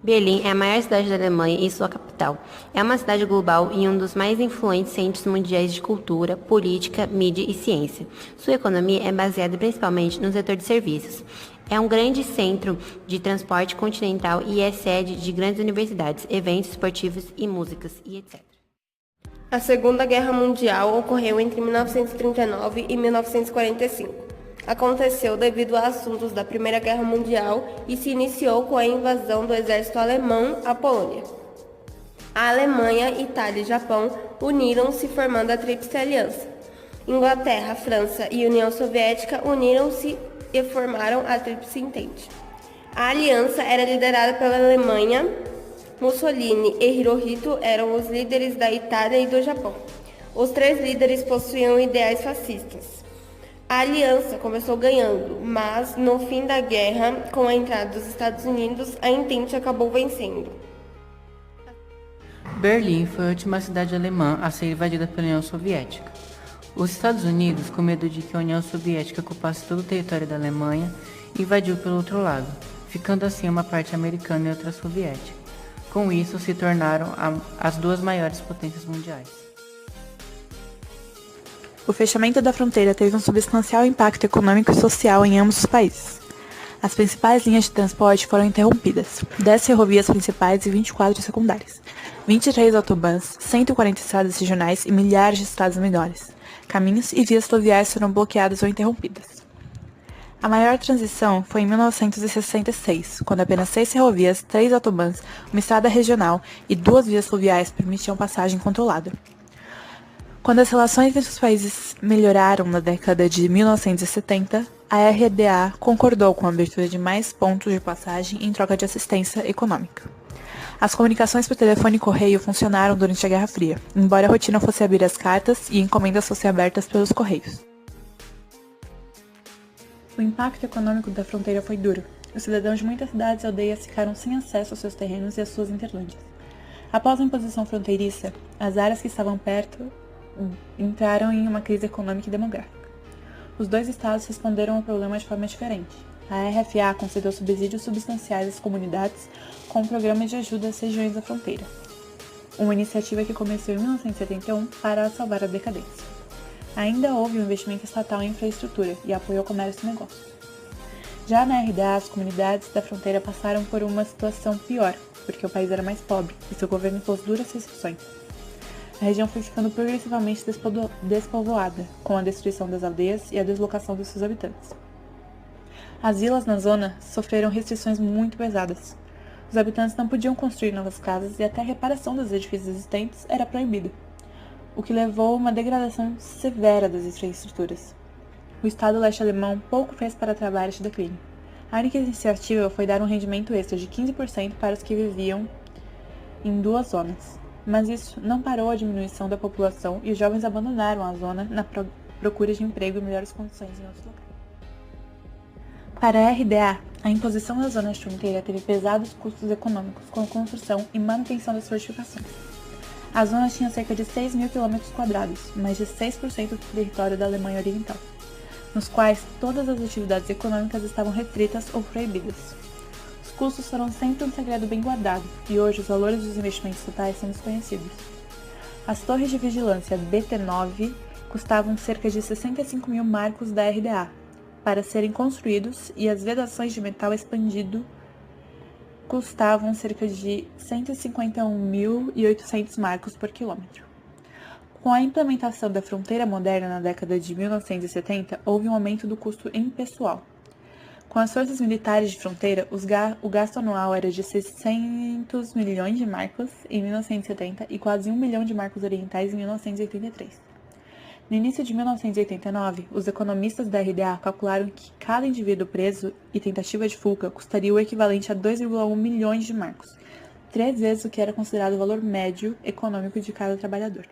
Berlim é a maior cidade da Alemanha e sua capital. É uma cidade global e um dos mais influentes centros mundiais de cultura, política, mídia e ciência. Sua economia é baseada principalmente no setor de serviços. É um grande centro de transporte continental e é sede de grandes universidades, eventos esportivos e músicas e etc. A Segunda Guerra Mundial ocorreu entre 1939 e 1945. Aconteceu devido a assuntos da Primeira Guerra Mundial e se iniciou com a invasão do exército alemão à Polônia. A Alemanha, Itália e Japão uniram-se formando a Tríplice Aliança. Inglaterra, França e União Soviética uniram-se e formaram a Tríplice Entente. A aliança era liderada pela Alemanha. Mussolini e Hirohito eram os líderes da Itália e do Japão. Os três líderes possuíam ideais fascistas. A aliança começou ganhando, mas no fim da guerra, com a entrada dos Estados Unidos, a Entente acabou vencendo. Berlim foi a última cidade alemã a ser invadida pela União Soviética. Os Estados Unidos, com medo de que a União Soviética ocupasse todo o território da Alemanha, invadiu pelo outro lado, ficando assim uma parte americana e outra soviética. Com isso, se tornaram as duas maiores potências mundiais. O fechamento da fronteira teve um substancial impacto econômico e social em ambos os países. As principais linhas de transporte foram interrompidas, 10 ferrovias principais e 24 secundárias, 23 autobans, 140 estradas regionais e milhares de estradas menores. Caminhos e vias fluviais foram bloqueadas ou interrompidas. A maior transição foi em 1966, quando apenas 6 ferrovias, 3 autobans, uma estrada regional e 2 vias fluviais permitiam passagem controlada. Quando as relações entre os países melhoraram na década de 1970, a RDA concordou com a abertura de mais pontos de passagem em troca de assistência econômica. As comunicações por telefone e correio funcionaram durante a Guerra Fria, embora a rotina fosse abrir as cartas e encomendas fossem abertas pelos correios. O impacto econômico da fronteira foi duro. Os cidadãos de muitas cidades e aldeias ficaram sem acesso aos seus terrenos e às suas interlúdias. Após a imposição fronteiriça, as áreas que estavam perto entraram em uma crise econômica e demográfica. Os dois estados responderam ao problema de forma diferente. A RFA concedeu subsídios substanciais às comunidades com um programa de ajuda às regiões da fronteira, uma iniciativa que começou em 1971 para salvar a decadência. Ainda houve um investimento estatal em infraestrutura e apoio ao comércio e negócios. Já na RDA, as comunidades da fronteira passaram por uma situação pior, porque o país era mais pobre e seu governo impôs duras restrições. A região foi ficando progressivamente despovoada, com a destruição das aldeias e a deslocação dos seus habitantes. As vilas na zona sofreram restrições muito pesadas. Os habitantes não podiam construir novas casas e até a reparação dos edifícios existentes era proibida, o que levou a uma degradação severa das infraestruturas. O Estado leste alemão pouco fez para travar este declínio. A única iniciativa foi dar um rendimento extra de 15% para os que viviam em duas zonas. Mas isso não parou a diminuição da população e os jovens abandonaram a zona na procura de emprego e melhores condições em outros locais. Para a RDA, a imposição da zona de fronteira teve pesados custos econômicos com a construção e manutenção das fortificações. A zona tinha cerca de 6.000 km², mais de 6% do território da Alemanha Oriental, nos quais todas as atividades econômicas estavam restritas ou proibidas. Os custos foram sempre um segredo bem guardado, e hoje os valores dos investimentos totais são desconhecidos. As torres de vigilância BT9 custavam cerca de 65 mil marcos da RDA para serem construídos e as vedações de metal expandido custavam cerca de 151.800 marcos por quilômetro. Com a implementação da fronteira moderna na década de 1970, houve um aumento do custo em pessoal. Com as forças militares de fronteira, o gasto anual era de 600 milhões de marcos em 1970 e quase 1 milhão de marcos orientais em 1983. No início de 1989, os economistas da RDA calcularam que cada indivíduo preso e tentativa de fuga custaria o equivalente a 2,1 milhões de marcos, 3 vezes o que era considerado o valor médio econômico de cada trabalhador.